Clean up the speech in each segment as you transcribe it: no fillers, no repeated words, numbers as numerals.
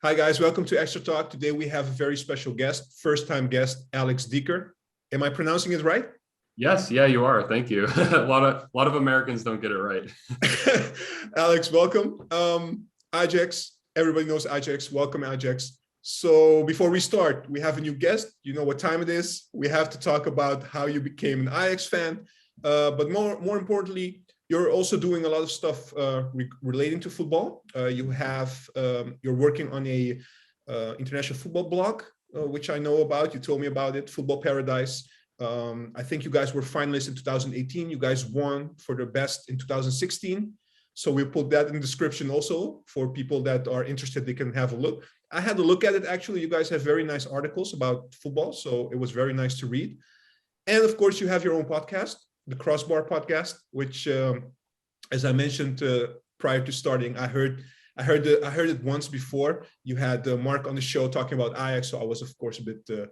Hi guys, welcome to Extra Talk. Today we have a very special guest, first-time guest, Alex Dieker. Am I pronouncing it right? Yes, yeah, you are. Thank you. A lot of Americans don't get it right. Alex, welcome. Ajax, everybody knows Ajax. Welcome, Ajax. So before we start, we have a new guest. You know what time it is. We have to talk about how you became an Ajax fan. But more importantly, you're also doing a lot of stuff relating to football. You're working on a international football blog, which I know about. You told me about it, Football Paradise. I think you guys were finalists in 2018. You guys won for the best in 2016. So we'll put that in the description also for people that are interested. They can have a look. I had a look at it. Actually, you guys have very nice articles about football. So it was very nice to read. And of course, you have your own podcast, the Crossbar podcast, which, as I mentioned prior to starting, I heard it once before. You had Mark on the show talking about Ajax, so I was of course a bit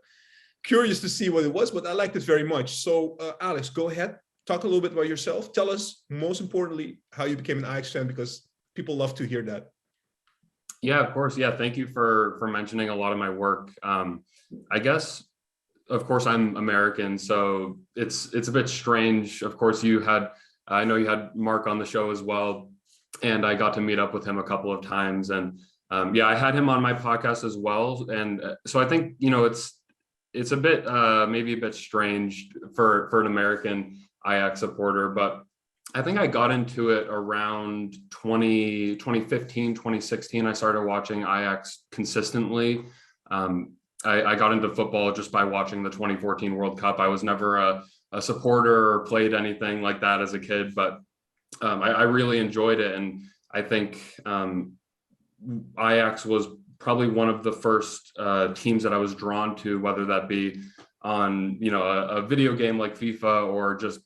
curious to see what it was, but I liked it very much. So Alex, go ahead, talk a little bit about yourself. Tell us, most importantly, how you became an Ajax fan, because people love to hear that. Yeah, of course. Yeah, thank you for mentioning a lot of my work. I guess, of course, I'm American, so it's a bit strange. Of course, I know you had Mark on the show as well, and I got to meet up with him a couple of times. And yeah, I had him on my podcast as well. And so I think, it's a bit maybe a bit strange for an American Ajax supporter, but I think I got into it around 2015, 2016. I started watching Ajax consistently. I got into football just by watching the 2014 World Cup. I was never a supporter or played anything like that as a kid, but I really enjoyed it. And I think Ajax was probably one of the first teams that I was drawn to, whether that be on, a video game like FIFA or just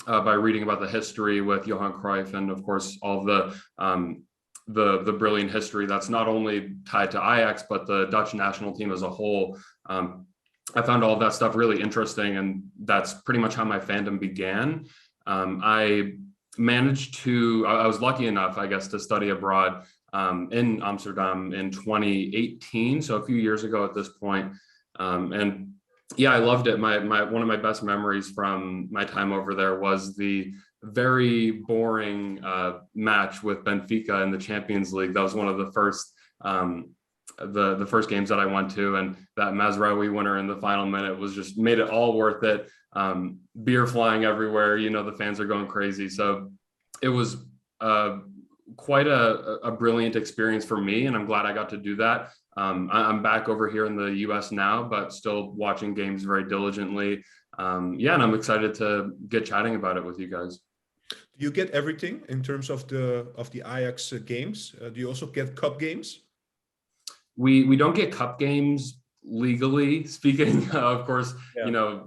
by reading about the history with Johan Cruyff, and of course all the brilliant history that's not only tied to Ajax but the Dutch national team as a whole. I found all of that stuff really interesting, and that's pretty much how my fandom began. I was lucky enough, I guess, to study abroad in Amsterdam in 2018, so a few years ago at this point. And yeah, I loved it. One of my best memories from my time over there was the very boring match with Benfica in the Champions League. That was one of the first the first games that I went to, and that Mazraoui winner in the final minute was just made it all worth it. Beer flying everywhere, the fans are going crazy. So it was quite a brilliant experience for me, and I'm glad I got to do that. I'm back over here in the US now, but still watching games very diligently. Yeah, and I'm excited to get chatting about it with you guys. Do you get everything in terms of the Ajax games? Do you also get cup games? We don't get cup games legally speaking. Of course, yeah.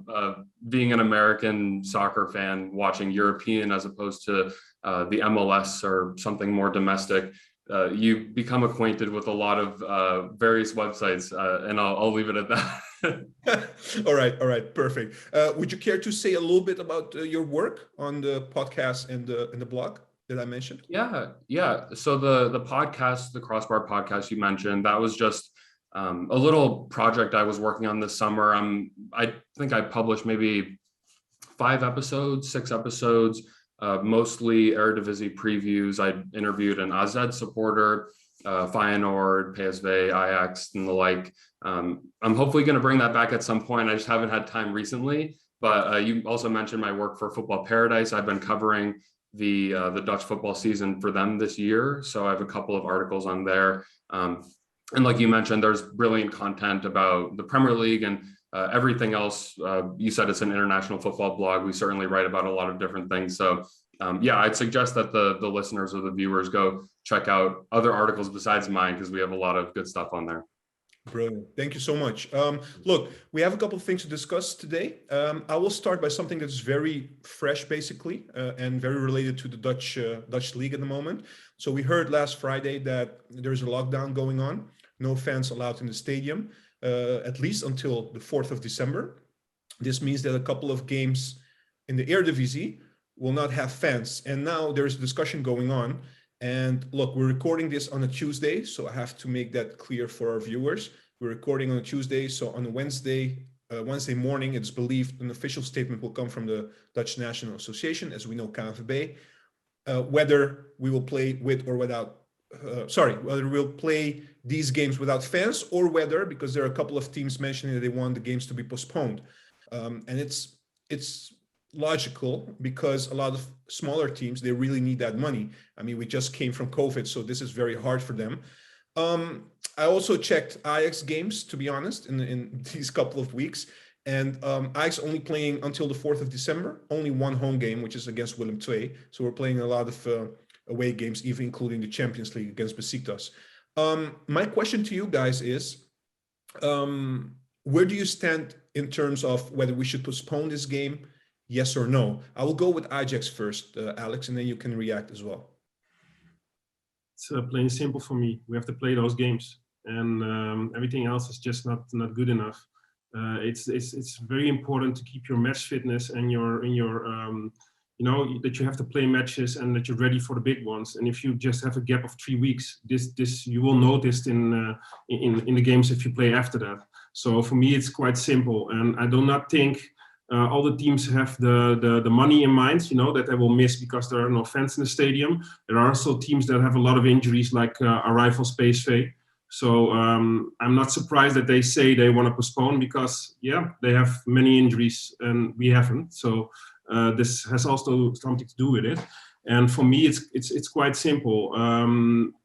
Being an American soccer fan, watching European as opposed to the MLS or something more domestic, you become acquainted with a lot of various websites, and I'll leave it at that. All right, perfect. Would you care to say a little bit about your work on the podcast and the blog that I mentioned? Yeah. So the podcast, the Crossbar podcast you mentioned, that was just a little project I was working on this summer. I think I published maybe 6 episodes, mostly Eredivisie previews. I interviewed an AZ supporter, Feyenoord, Pasveer, Ajax, and the like. I'm hopefully going to bring that back at some point. I just haven't had time recently. But you also mentioned my work for Football Paradise. I've been covering the Dutch football season for them this year, so I have a couple of articles on there. And like you mentioned, there's brilliant content about the Premier League and everything else. You said it's an international football blog. We certainly write about a lot of different things. So yeah, I'd suggest that the listeners or the viewers go check out other articles besides mine, because we have a lot of good stuff on there. Brilliant. Thank you so much. Look, we have a couple of things to discuss today. I will start by something that's very fresh, basically, and very related to the Dutch league at the moment. So we heard last Friday that there's a lockdown going on. No fans allowed in the stadium, at least until the 4th of December. This means that a couple of games in the Eredivisie will not have fans. And now there's a discussion going on. And look, we're recording this on a Tuesday, so I have to make that clear for our viewers. We're recording on a Tuesday, so on a Wednesday morning, it's believed an official statement will come from the Dutch National Association, as we know, KNVB, whether we will play with or without, whether we'll play these games without fans, or whether, because there are a couple of teams mentioning that they want the games to be postponed. And it's logical because a lot of smaller teams, they really need that money. I mean, we just came from COVID, so this is very hard for them. I also checked Ajax games, to be honest, in these couple of weeks. And Ajax only playing until the 4th of December, only one home game, which is against Willem II. So we're playing a lot of away games, even including the Champions League against Besiktas. My question to you guys is, where do you stand in terms of whether we should postpone this game? Yes or no? I will go with Ajax first, Alex, and then you can react as well. It's plain simple for me. We have to play those games, and everything else is just not good enough. It's very important to keep your match fitness and your you know, that you have to play matches and that you're ready for the big ones. And if you just have a gap of 3 weeks, this you will notice in the games if you play after that. So for me, it's quite simple, and I do not think all the teams have the money in mind, you know, that they will miss because there are no fans in the stadium. There are also teams that have a lot of injuries, like our rivals Pasveer. So I'm not surprised that they say they want to postpone because, yeah, they have many injuries and we haven't. So this has also something to do with it. And for me, it's quite simple.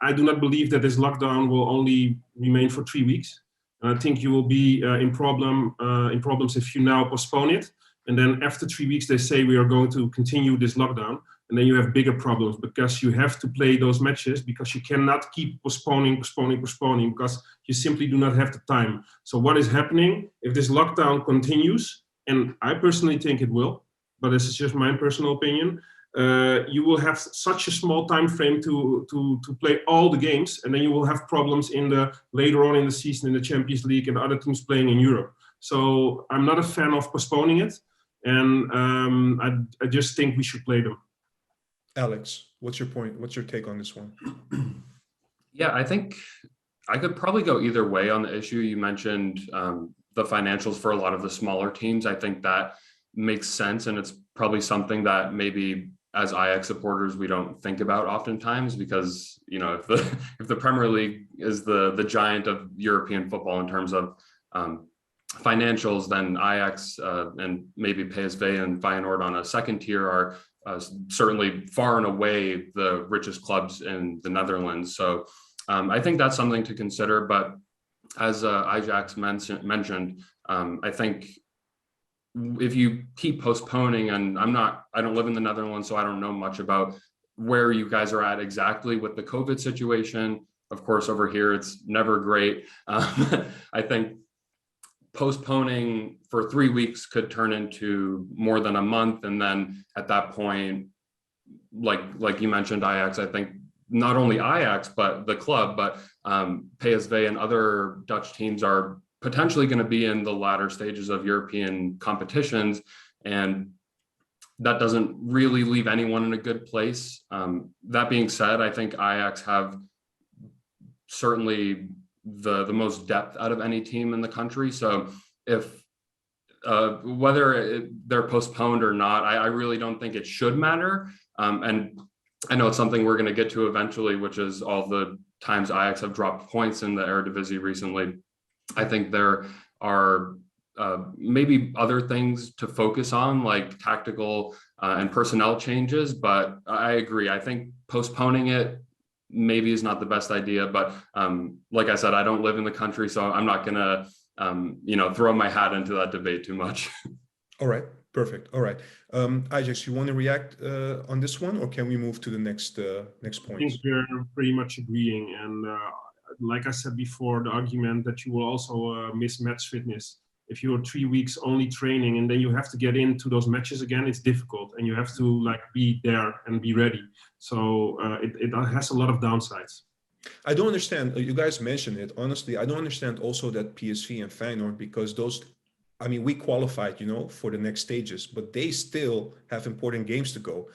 I do not believe that this lockdown will only remain for 3 weeks. And I think you will be in problems if you now postpone it. And then after 3 weeks, they say we are going to continue this lockdown. And then you have bigger problems because you have to play those matches because you cannot keep postponing because you simply do not have the time. So what is happening if this lockdown continues, and I personally think it will, but this is just my personal opinion, you will have such a small time frame to play all the games, and then you will have problems later on in the season in the Champions League and other teams playing in Europe. So I'm not a fan of postponing it, and I just think we should play them. Alex, what's your point? What's your take on this one? Yeah, I think I could probably go either way on the issue. You mentioned the financials for a lot of the smaller teams. I think that makes sense, and it's probably something that maybe as Ajax supporters we don't think about oftentimes, because, you know, if the Premier League is the giant of European football in terms of financials, then Ajax and maybe PSV and Feyenoord on a second tier are certainly far and away the richest clubs in the Netherlands. So I think that's something to consider. But as Ajax mentioned, I think if you keep postponing, and I don't live in the Netherlands, so I don't know much about where you guys are at exactly with the COVID situation. Of course, over here, it's never great. I think postponing for 3 weeks could turn into more than a month. And then at that point, like you mentioned, Ajax, I think not only Ajax, but the club, but PSV and other Dutch teams are potentially going to be in the latter stages of European competitions. And that doesn't really leave anyone in a good place. That being said, I think Ajax have certainly the most depth out of any team in the country. So if whether they're postponed or not, I really don't think it should matter. And I know it's something we're going to get to eventually, which is all the times Ajax have dropped points in the Eredivisie recently. I think there are maybe other things to focus on, like tactical and personnel changes. But I agree. I think postponing it maybe is not the best idea. But like I said, I don't live in the country, so I'm not going to, throw my hat into that debate too much. All right. Perfect. All right. Ajax, you want to react on this one, or can we move to the next point? I think we're pretty much agreeing. And like I said before, the argument that you will also miss match fitness. If you're 3 weeks only training and then you have to get into those matches again, it's difficult, and you have to be there and be ready. So it has a lot of downsides. I don't understand. You guys mentioned it. Honestly, I don't understand also that PSV and Feyenoord, because we qualified, for the next stages, but they still have important games to go.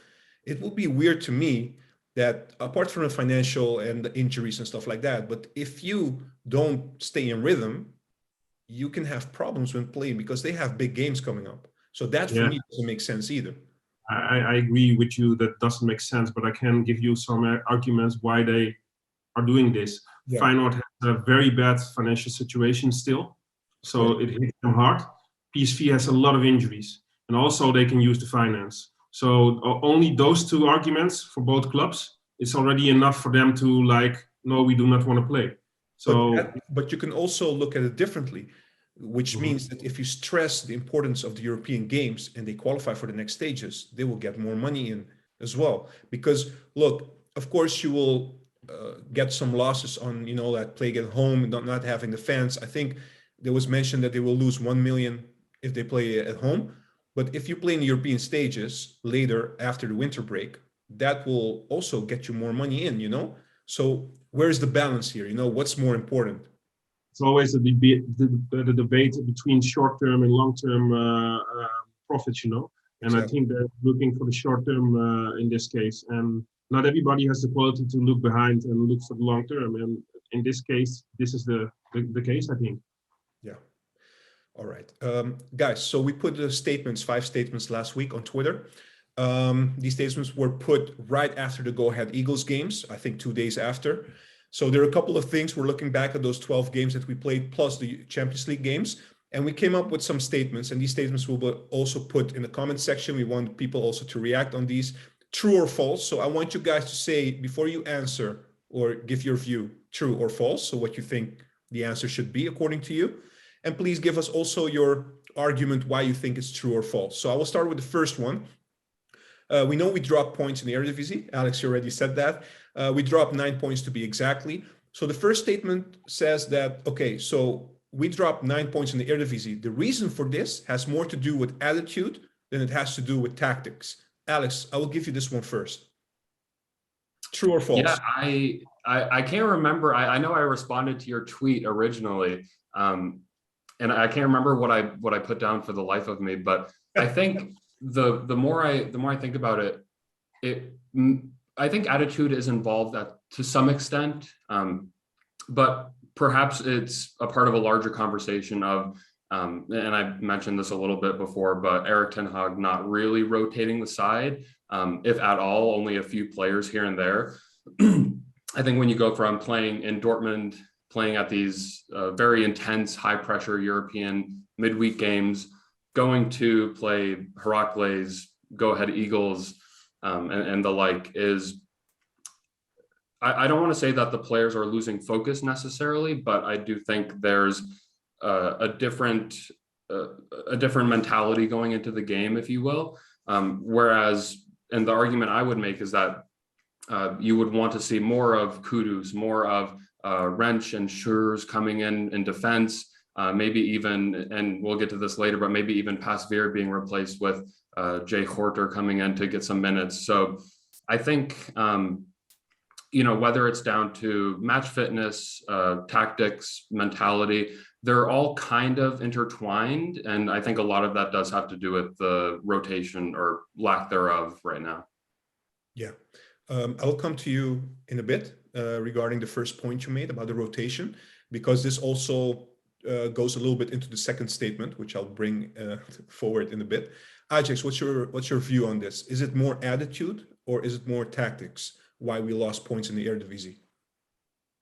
It would be weird to me that apart from the financial and the injuries and stuff like that, but if you don't stay in rhythm, you can have problems when playing because they have big games coming up. So that for me doesn't make sense either. I agree with you. That doesn't make sense, but I can give you some arguments why they are doing this. Yeah. Feyenoord has a very bad financial situation still, so it hits them hard. PSV has a lot of injuries, and also they can use the finance. So only those two arguments for both clubs is already enough for them to like, no, we do not want to play. So, but you can also look at it differently, which means that if you stress the importance of the European games and they qualify for the next stages, they will get more money in as well. Because look, of course you will get some losses on, you know, that playing at home, not having the fans. I think there was mentioned that they will lose 1 million if they play at home. But if you play in the European stages later after the winter break, that will also get you more money in, you know? So where's the balance here? You know, what's more important? It's always a debate, the debate between short-term and long-term profits, you know? And exactly. I think they're looking for the short-term in this case. And not everybody has the quality to look behind and look for the long-term. And in this case, this is the case, I think. Yeah. All right. Guys, so we put the statements, 5 statements last week on Twitter. These statements were put right after the go-ahead Eagles games, I think 2 days after. So there are a couple of things. We're looking back at those 12 games that we played, plus the Champions League games. And we came up with some statements, and these statements will be also put in the comment section. We want people also to react on these, true or false. So I want you guys to say, before you answer or give your view, true or false. So what you think the answer should be according to you. And please give us also your argument why you think it's true or false. So I will start with the first one. We know we dropped points in the Eredivisie. Alex, you already said that. We dropped 9 points to be exactly. So the first statement says that, okay, so we dropped 9 points in the Eredivisie. The reason for this has more to do with attitude than it has to do with tactics. Alex, I will give you this one first. True or false? Yeah, I can't remember. I know I responded to your tweet originally. And I can't remember what I put down for the life of me, but I think the more I think about it, I think attitude is involved to some extent, but perhaps it's a part of a larger conversation of, and I mentioned this a little bit before, but Erik ten Hag not really rotating the side, if at all, only a few players here and there. I think when you go from playing in Dortmund, playing at these very intense, high-pressure European midweek games, going to play Heracles, go-ahead Eagles, and the like is, I don't want to say that the players are losing focus necessarily, but I do think there's a different mentality going into the game, if you will. Whereas, and the argument I would make is that you would want to see more of Kudus, more of Wrench and Schurz coming in defense, maybe even, and we'll get to this later, but maybe even Pasveer being replaced with Jay Horter coming in to get some minutes. So I think, whether it's down to match fitness, tactics, mentality, they're all kind of intertwined. And I think a lot of that does have to do with the rotation or lack thereof right now. Yeah. I'll come to you in a bit regarding the first point you made about the rotation, because this also goes a little bit into the second statement, which I'll bring forward in a bit. Ajax, what's your view on this? Is it more attitude or is it more tactics? Why we lost points in the Eredivisie?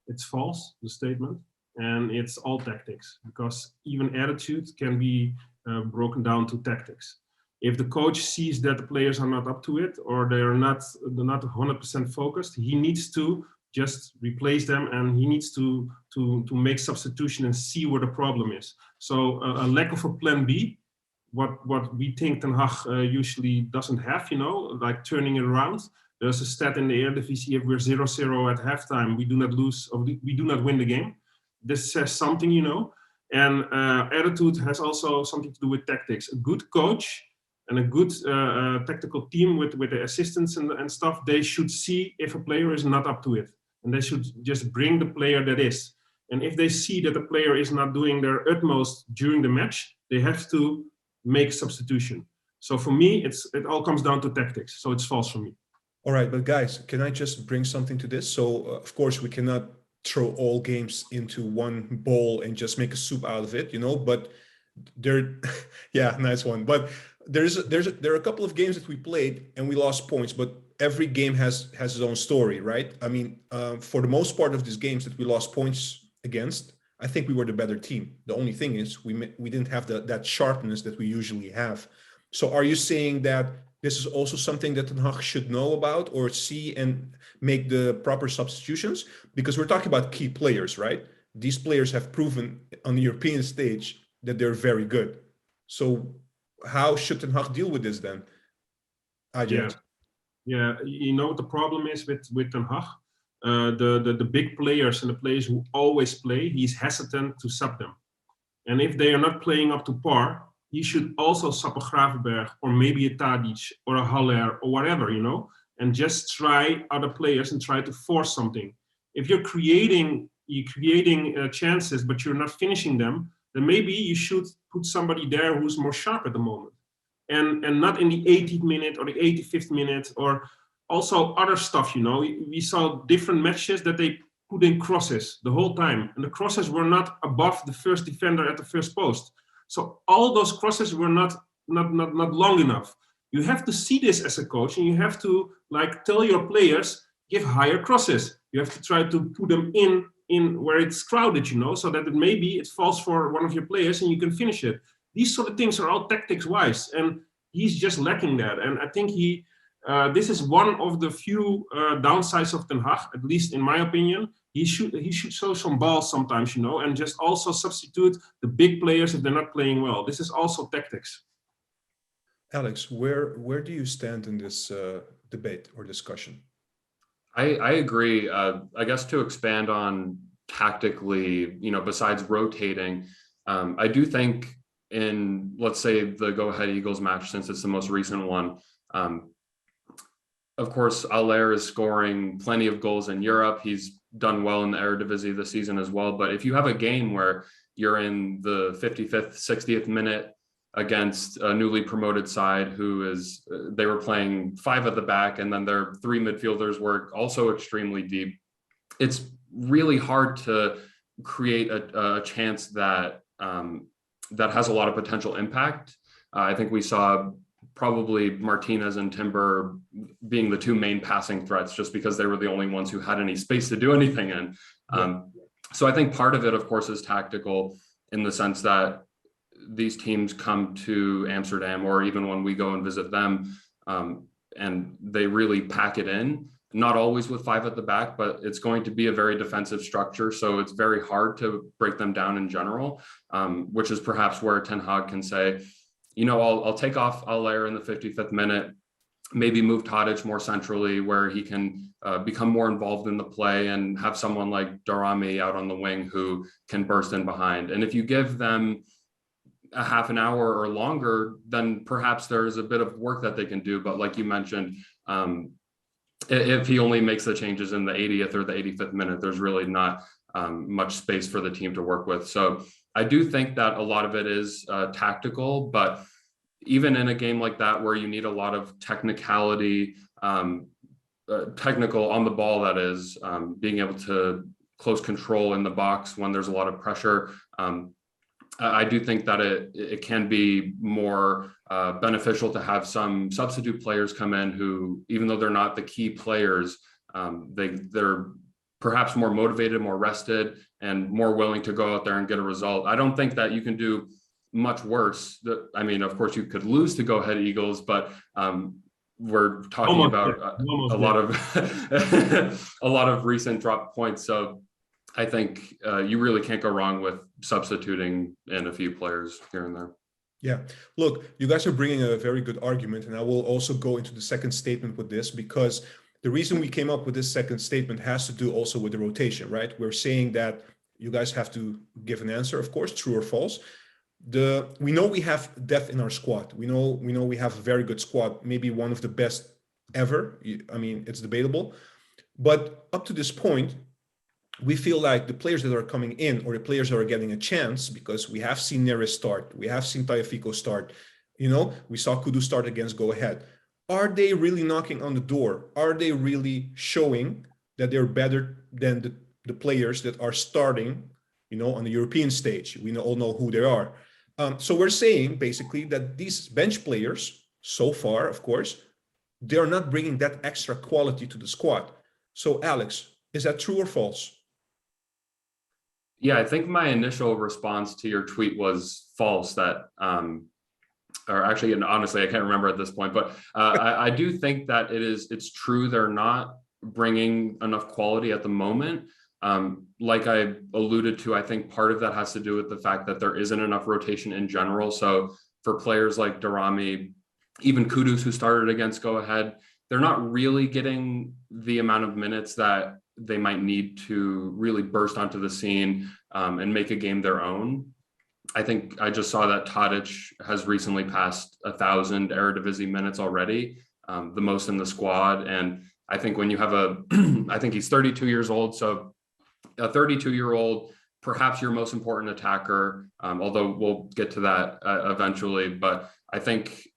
It's false, the statement, and it's all tactics, because even attitude can be broken down to tactics. If the coach sees that the players are not up to it, or they're not 100% focused, he needs to just replace them, and he needs to make substitution and see where the problem is. So a lack of a plan B, what we think Ten Hag usually doesn't have, like turning it around. There's a stat in the Eredivisie: if we're 0-0 at halftime, we do not lose, or we do not win the game. This says something, And attitude has also something to do with tactics. A good coach and a good tactical team with the assistants and stuff, they should see if a player is not up to it. And they should just bring the player that is. And if they see that the player is not doing their utmost during the match, they have to make substitution. So for me, it all comes down to tactics. So it's false for me. All right, but guys, can I just bring something to this? So, of course, we cannot throw all games into one bowl and just make a soup out of it, but there, yeah, nice one. But there are a couple of games that we played and we lost points, but every game has its own story, right? I mean, for the most part of these games that we lost points against, I think we were the better team. The only thing is we didn't have that sharpness that we usually have. So are you saying that this is also something that Ten Hag should know about or see and make the proper substitutions? Because we're talking about key players, right? These players have proven on the European stage that they're very good. So how should Ten Hag deal with this then? Ajax. Yeah. You know what the problem is with Ten Hag? The big players and the players who always play, he's hesitant to sub them. And if they are not playing up to par, he should also sub a Gravenberg or maybe a Tadic or a Haller or whatever, and just try other players and try to force something. If you're creating chances, but you're not finishing them, then maybe you should put somebody there who's more sharp at the moment. And not in the 80th minute or the 85th minute, or also other stuff, We saw different matches that they put in crosses the whole time, and the crosses were not above the first defender at the first post. So all those crosses were not long enough. You have to see this as a coach, and you have to tell your players, give higher crosses. You have to try to put them in where it's crowded, so that maybe it falls for one of your players and you can finish it. These sort of things are all tactics wise, and he's just lacking that. And I think this is one of the few downsides of Ten Hag, at least in my opinion. He should show some balls sometimes, and just also substitute the big players if they're not playing well. This is also tactics. Alex, where do you stand in this debate or discussion? I agree. I guess to expand on tactically, besides rotating, I do think in, let's say, the Go Ahead Eagles match, since it's the most recent one, of course, Haller is scoring plenty of goals in Europe. He's done well in the Eredivisie this season as well. But if you have a game where you're in the 55th, 60th minute against a newly promoted side they were playing 5 at the back, and then their 3 midfielders were also extremely deep, it's really hard to create a chance that has a lot of potential impact. I think we saw probably Martinez and Timber being the 2 main passing threats, just because they were the only ones who had any space to do anything in. So I think part of it, of course, is tactical, in the sense that these teams come to Amsterdam, or even when we go and visit them, and they really pack it in, not always with 5 at the back, but it's going to be a very defensive structure. So it's very hard to break them down in general, which is perhaps where Ten Hag can say, I'll take off Haller in the 55th minute, maybe move Tadic more centrally where he can become more involved in the play, and have someone like Darami out on the wing who can burst in behind. And if you give them a half an hour or longer, then perhaps there's a bit of work that they can do. But like you mentioned, if he only makes the changes in the 80th or the 85th minute, there's really not much space for the team to work with. So I do think that a lot of it is tactical, but even in a game like that, where you need a lot of technicality, technical on the ball, that is, being able to close control in the box when there's a lot of pressure, I do think that it can be more beneficial to have some substitute players come in who, even though they're not the key players, they're perhaps more motivated, more rested, and more willing to go out there and get a result. I don't think that you can do much worse. I mean, of course, you could lose to Go Ahead Eagles, but we're talking about a lot of recent drop points. So I think you really can't go wrong with substituting in a few players here and there. Yeah, look, you guys are bringing a very good argument, and I will also go into the second statement with this, because the reason we came up with this second statement has to do also with the rotation, right? We're saying that you guys have to give an answer, of course, true or false. We know we have depth in our squad. We know we have a very good squad, maybe one of the best ever. I mean, it's debatable, but up to this point, we feel like the players that are coming in, or the players that are getting a chance, because we have seen Neres start, we have seen Tagliafico start, we saw Kudu start against Go Ahead, are they really knocking on the door? Are they really showing that they're better than the players that are starting, on the European stage? We all know who they are. So we're saying basically that these bench players, so far, of course, they're not bringing that extra quality to the squad. So Alex, is that true or false? Yeah, I think my initial response to your tweet was false. That, or actually, and honestly, I can't remember at this point, but I do think that it's true. They're not bringing enough quality at the moment. Like I alluded to, I think part of that has to do with the fact that there isn't enough rotation in general. So for players like Darami, even Kudus, who started against Go Ahead, they're not really getting the amount of minutes that they might need to really burst onto the scene and make a game their own. I think I just saw that Tadic has recently passed 1,000 Eredivisie minutes already, the most in the squad. And I think when you have I think he's 32 years old. So a 32-year-old, perhaps your most important attacker, although we'll get to that eventually. But I think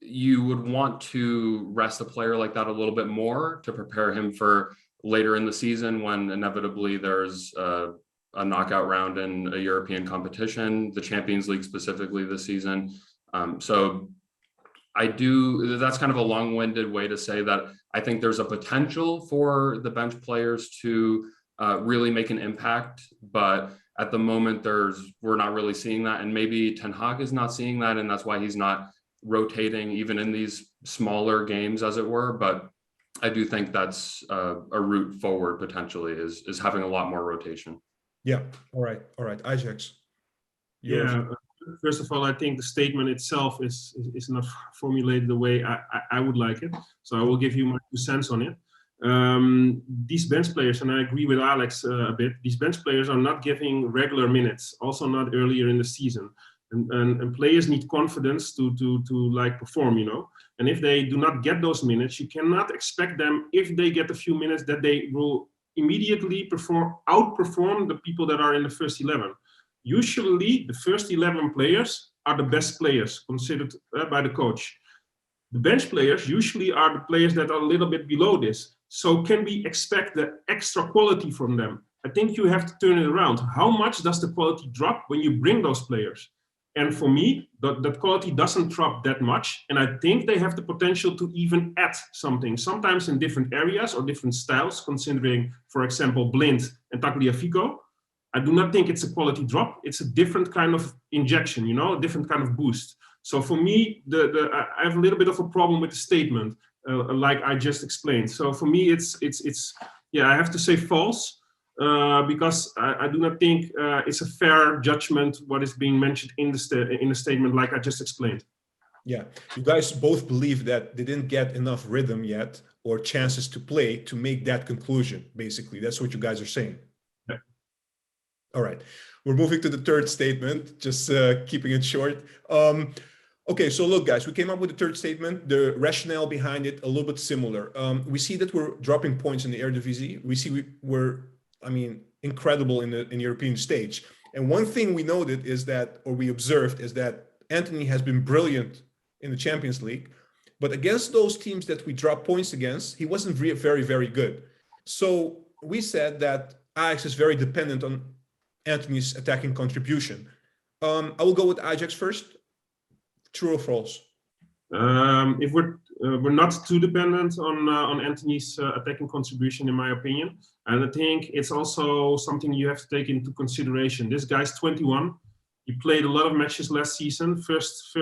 you would want to rest a player like that a little bit more to prepare him for later in the season when inevitably there's a knockout round in a European competition, the Champions League specifically this season. So that's kind of a long-winded way to say that I think there's a potential for the bench players to really make an impact, but at the moment we're not really seeing that. And maybe Ten Hag is not seeing that, and that's why he's not rotating even in these smaller games, as it were. But I do think that's a route forward potentially is having a lot more rotation. Yeah. All right. Ajax. Yeah. First of all, I think the statement itself is not formulated the way I would like it. So I will give you my 2 cents on it. These bench players, and I agree with Alex a bit, these bench players are not giving regular minutes, also not earlier in the season. And players need confidence to like perform, And if they do not get those minutes, you cannot expect them, if they get a few minutes, that they will immediately outperform the people that are in the first 11. Usually, the first 11 players are the best players considered by the coach. The bench players usually are the players that are a little bit below this. So can we expect the extra quality from them? I think you have to turn it around. How much does the quality drop when you bring those players? And for me, that quality doesn't drop that much. And I think they have the potential to even add something, sometimes in different areas or different styles, considering, for example, Blind and Tagliafico. I do not think it's a quality drop. It's a different kind of injection, a different kind of boost. So for me, I have a little bit of a problem with the statement, like I just explained. So for me, it's I have to say false. Because I do not think it's a fair judgment what is being mentioned in the statement, like I just explained. Yeah, you guys both believe that they didn't get enough rhythm yet or chances to play to make that conclusion. Basically, that's what you guys are saying. Yeah. All right, we're moving to the third statement, just keeping it short. Okay, so look, guys, we came up with the third statement. The rationale behind it a little bit similar. We see that we're dropping points in the Eredivisie. We see we're incredible in the European stage. And one thing we noted is that, or we observed, is that Antony has been brilliant in the Champions League, but against those teams that we drop points against, he wasn't very, very good. So we said that Ajax is very dependent on Antony's attacking contribution. I will go with Ajax first. True or false? If we're not too dependent on Antony's attacking contribution, in my opinion, and I think it's also something you have to take into consideration. This guy's 21. He played a lot of matches last season, first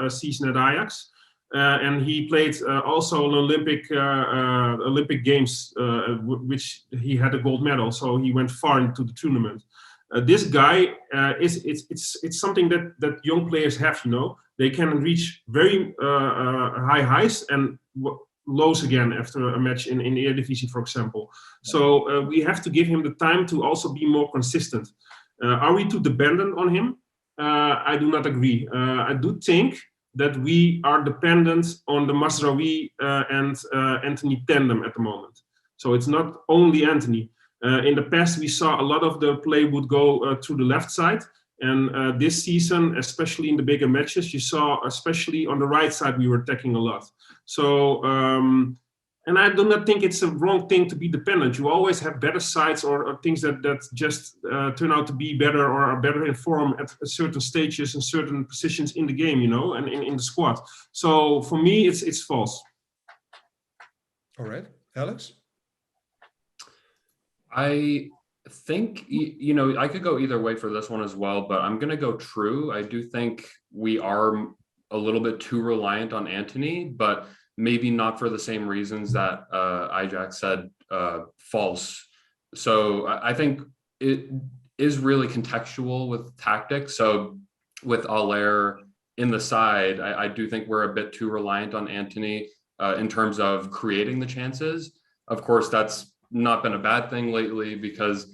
season at Ajax, and he played also an Olympic Games, which he had a gold medal. So he went far into the tournament. This guy it's something that young players have. They can reach very high highs and lows again after a match in the Eredivisie, for example. So we have to give him the time to also be more consistent. Are we too dependent on him? I do not agree. I do think that we are dependent on the Mazraoui and Antony tandem at the moment. So it's not only Antony. In the past, we saw a lot of the play would go through the left side, And this season, especially in the bigger matches, you saw, especially on the right side, we were attacking a lot. So, and I do not think it's a wrong thing to be dependent. You always have better sides or things that just turn out to be better or are better informed at certain stages and certain positions in the game, you know, and in the squad. So for me, it's false. All right, Alex? I think, you know, I could go either way for this one as well, but I'm going to go true. I do think we are a little bit too reliant on Antony, but maybe not for the same reasons that Ajax said false. So I think it is really contextual with tactics. So with Aller in the side, I do think we're a bit too reliant on Antony in terms of creating the chances. Of course, that's not been a bad thing lately because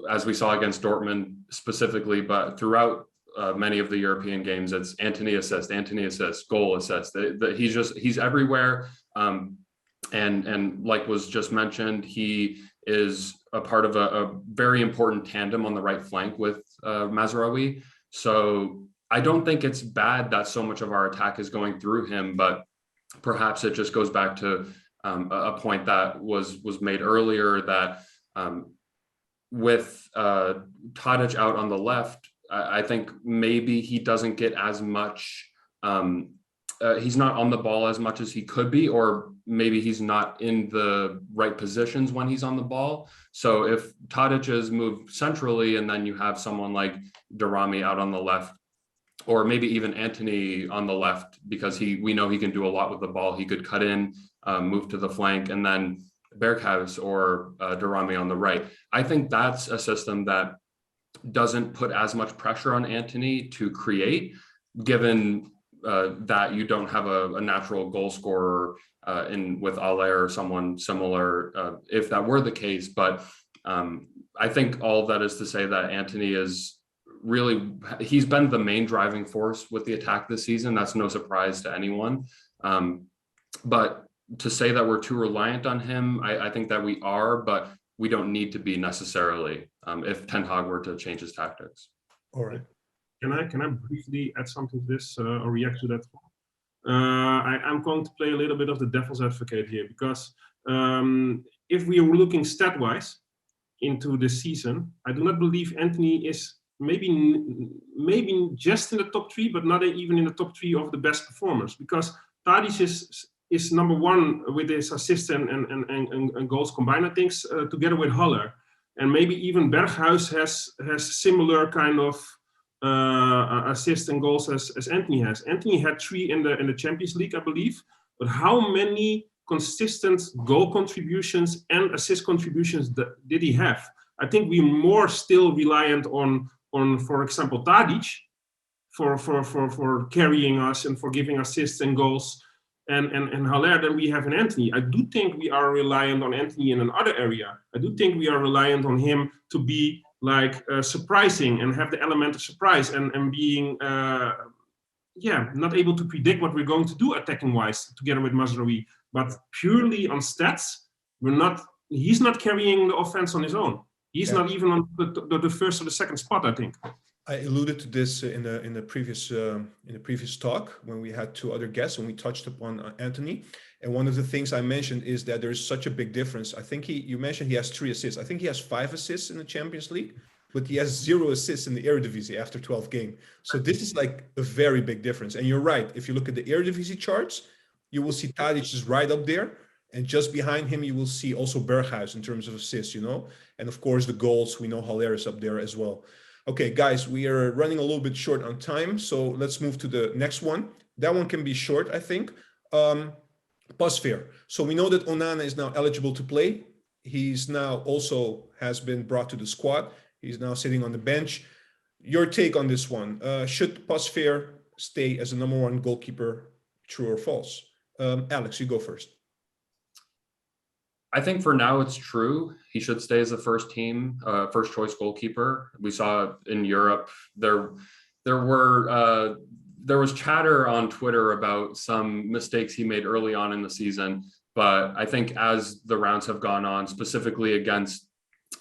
as we saw against Dortmund specifically, but throughout many of the European games, it's Antony assist, goal assist. He's everywhere. And like was just mentioned, he is a part of a very important tandem on the right flank with Mazraoui. So I don't think it's bad that so much of our attack is going through him, but perhaps it just goes back to a point that was made earlier that with Tadic out on the left, I think maybe he doesn't get as much, he's not on the ball as much as he could be, or maybe he's not in the right positions when he's on the ball. So if Tadic is moved centrally and then you have someone like Darami out on the left, or maybe even Antony on the left, because we know he can do a lot with the ball. He could cut in, move to the flank, and then Berghuis or Darami on the right. I think that's a system that doesn't put as much pressure on Antony to create, given that you don't have a natural goal scorer with Aller or someone similar, if that were the case. But I think all of that is to say that Antony is really, he's been the main driving force with the attack this season. That's no surprise to anyone. But to say that we're too reliant on him, I think that we are, but we don't need to be necessarily if Ten Hag were to change his tactics. All right. Can I briefly add something to this or react to that? I'm going to play a little bit of the devil's advocate here, because if we are looking stat-wise into the season, I do not believe Antony is maybe just in the top 3, but not even in the top 3 of the best performers, because Tadic is number 1 with his assists and goals combined, I think, together with Haller. And maybe even Berghuis has similar kind of assists and goals as Antony has. Antony had 3 in the Champions League, I believe. But how many consistent goal contributions and assist contributions did he have? I think we're more still reliant on for example, Tadic for carrying us and for giving assists and goals, and Haller than we have in Antony. I do think we are reliant on Antony in another area. I do think we are reliant on him to be like surprising and have the element of surprise and being not able to predict what we're going to do attacking wise together with Mazraoui. But purely on stats, he's not carrying the offense on his own. He's not even on the first or the second spot, I think. I alluded to this in the previous talk when we had 2 other guests and we touched upon Antony. And one of the things I mentioned is that there's such a big difference. I think you mentioned he has 3 assists. I think he has 5 assists in the Champions League, but he has 0 assists in the Eredivisie after 12 games. So this is like a very big difference. And you're right. If you look at the Eredivisie charts, you will see Tadic is right up there. And just behind him, you will see also Berghuis in terms of assists, you know. And of course, the goals, we know Haller is up there as well. Okay, guys, we are running a little bit short on time. So let's move to the next one. That one can be short, I think. Pasveer. So we know that Onana is now eligible to play. He's now also has been brought to the squad. He's now sitting on the bench. Your take on this one. Should Pasveer stay as the #1 goalkeeper, true or false? Alex, you go first. I think for now it's true. He should stay as a first choice goalkeeper. We saw in Europe there was chatter on Twitter about some mistakes he made early on in the season, but I think as the rounds have gone on, specifically against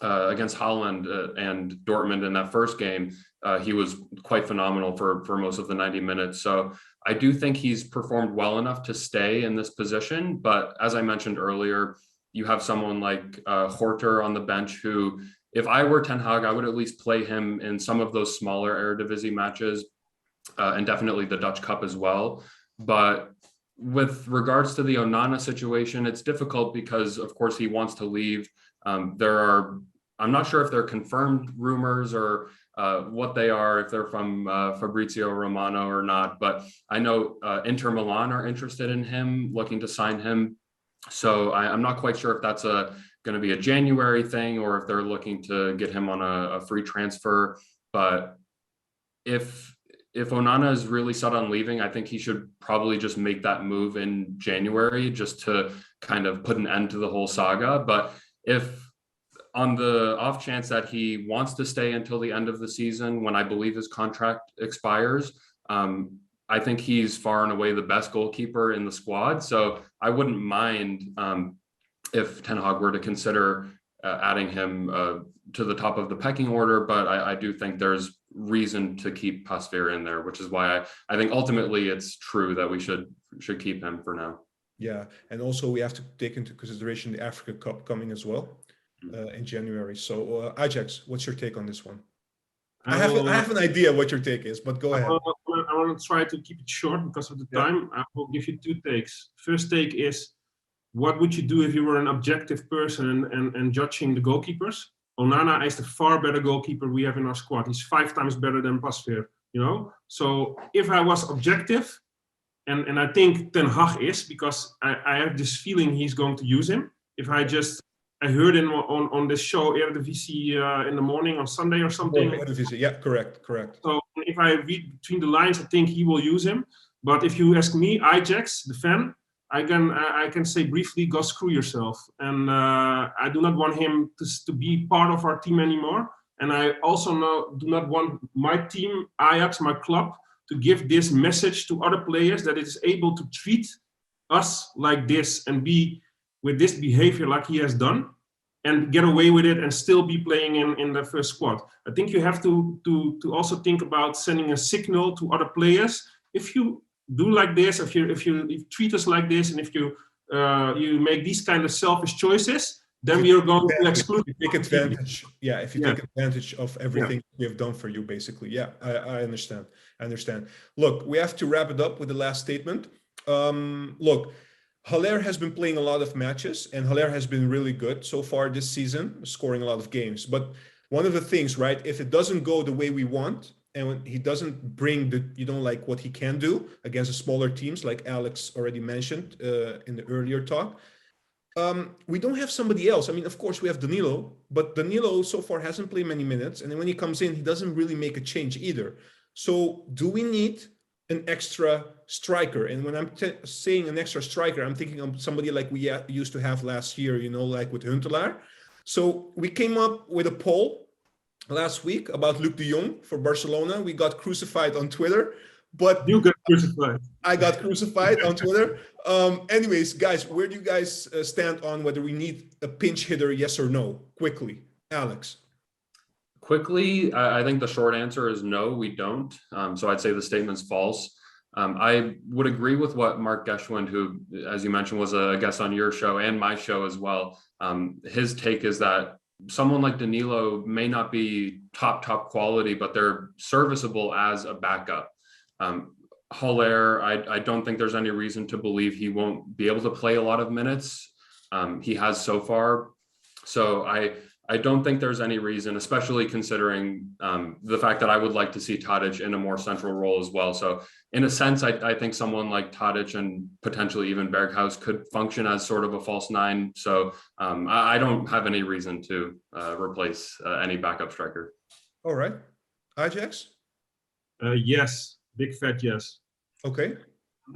against Holland and Dortmund in that first game, he was quite phenomenal for most of the 90 minutes. So I do think he's performed well enough to stay in this position. But as I mentioned earlier, you have someone like Horter on the bench who, if I were Ten Hag, I would at least play him in some of those smaller Eredivisie matches and definitely the Dutch Cup as well. But with regards to the Onana situation, it's difficult because, of course, he wants to leave. I'm not sure if they're confirmed rumors or what they are, if they're from Fabrizio Romano or not, but I know Inter Milan are interested in him, looking to sign him. So I'm not quite sure if that's going to be a January thing or if they're looking to get him on a free transfer. But if Onana is really set on leaving, I think he should probably just make that move in January just to kind of put an end to the whole saga. But if on the off chance that he wants to stay until the end of the season, when I believe his contract expires, I think he's far and away the best goalkeeper in the squad. So I wouldn't mind if Ten Hag were to consider adding him to the top of the pecking order. But I do think there's reason to keep Pasveer in there, which is why I think ultimately it's true that we should keep him for now. Yeah, and also we have to take into consideration the Africa Cup coming as well in January. So Ajax, what's your take on this one? I have an idea what your take is, but go ahead. I want to try to keep it short because of the time. I will give you two takes. First take is, what would you do if you were an objective person and judging the goalkeepers? Onana is the far better goalkeeper we have in our squad. He's 5 times better than Pasveer, you know? So if I was objective, and I think Ten Hag is, because I have this feeling he's going to use him. If I heard him on this show, Eredivisie, in the morning on Sunday or something. Eredivisie, yeah, correct. So if I read between the lines, I think he will use him. But if you ask me, Ajax, the fan, I can say briefly, go screw yourself. And I do not want him to be part of our team anymore. And I also do not want my team, Ajax, my club, to give this message to other players that it is able to treat us like this and be with this behavior like he has done and get away with it and still be playing in the first squad. I think you have to also think about sending a signal to other players. If you do like this, if you treat us like this, and if you make these kind of selfish choices, then we are going to exclude. Take advantage. Yeah, if you take advantage of everything we have done for you, basically. Yeah, I understand. Look, we have to wrap it up with the last statement. Look, Haller has been playing a lot of matches, and Haller has been really good so far this season, scoring a lot of games. But one of the things, right, if it doesn't go the way we want, and when he doesn't bring like what he can do against the smaller teams, like Alex already mentioned in the earlier talk, we don't have somebody else. I mean, of course, we have Danilo, but Danilo so far hasn't played many minutes. And then when he comes in, he doesn't really make a change either. So do we need an extra striker? And when I'm saying an extra striker, I'm thinking of somebody like we used to have last year, like with Huntelaar. So we came up with a poll last week about Luuk de Jong for Barcelona. We got crucified on Twitter. But you got crucified. I got crucified on Twitter. Anyways, guys, where do you guys stand on whether we need a pinch hitter, yes or no? Quickly, Alex. Quickly, I think the short answer is no, we don't. So I'd say the statement's false. I would agree with what Mark Geschwind, who, as you mentioned, was a guest on your show and my show as well. His take is that someone like Danilo may not be top quality, but they're serviceable as a backup. Haller, I don't think there's any reason to believe he won't be able to play a lot of minutes. He has so far. So I don't think there's any reason, especially considering the fact that I would like to see Tadic in a more central role as well. So in a sense, I think someone like Tadic and potentially even Berghuis could function as sort of a false nine. So I don't have any reason to replace any backup striker. All right. Ajax? Yes. Big fat yes. Okay.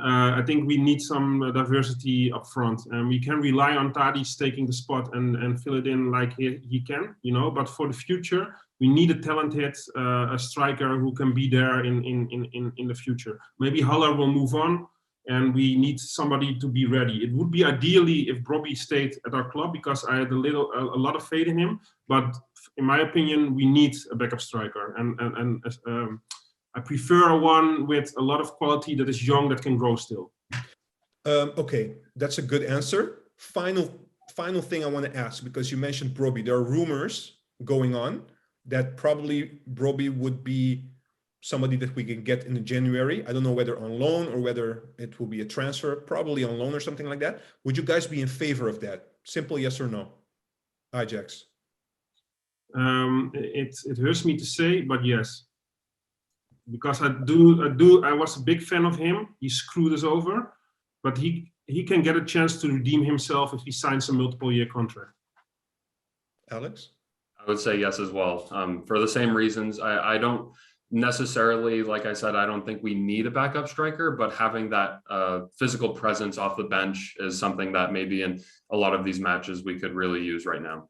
I think we need some diversity up front, and we can rely on Tadic taking the spot and fill it in like he can, But for the future, we need a talented a striker who can be there in the future. Maybe Haller will move on, and we need somebody to be ready. It would be ideally if Brobbey stayed at our club because I had a lot of faith in him. But in my opinion, we need a backup striker, and I prefer one with a lot of quality that is young that can grow still. Okay, that's a good answer. Final thing I want to ask, because you mentioned Brobbey, there are rumors going on that probably Brobbey would be somebody that we can get in January. I don't know whether on loan or whether it will be a transfer, probably on loan or something like that. Would you guys be in favor of that? Simple yes or no, Ajax. It hurts me to say, but yes, because I was a big fan of him. He screwed us over, but he can get a chance to redeem himself if he signs a multiple-year contract. Alex? I would say yes as well. For the same reasons, I don't necessarily, like I said, I don't think we need a backup striker, but having that physical presence off the bench is something that maybe in a lot of these matches we could really use right now.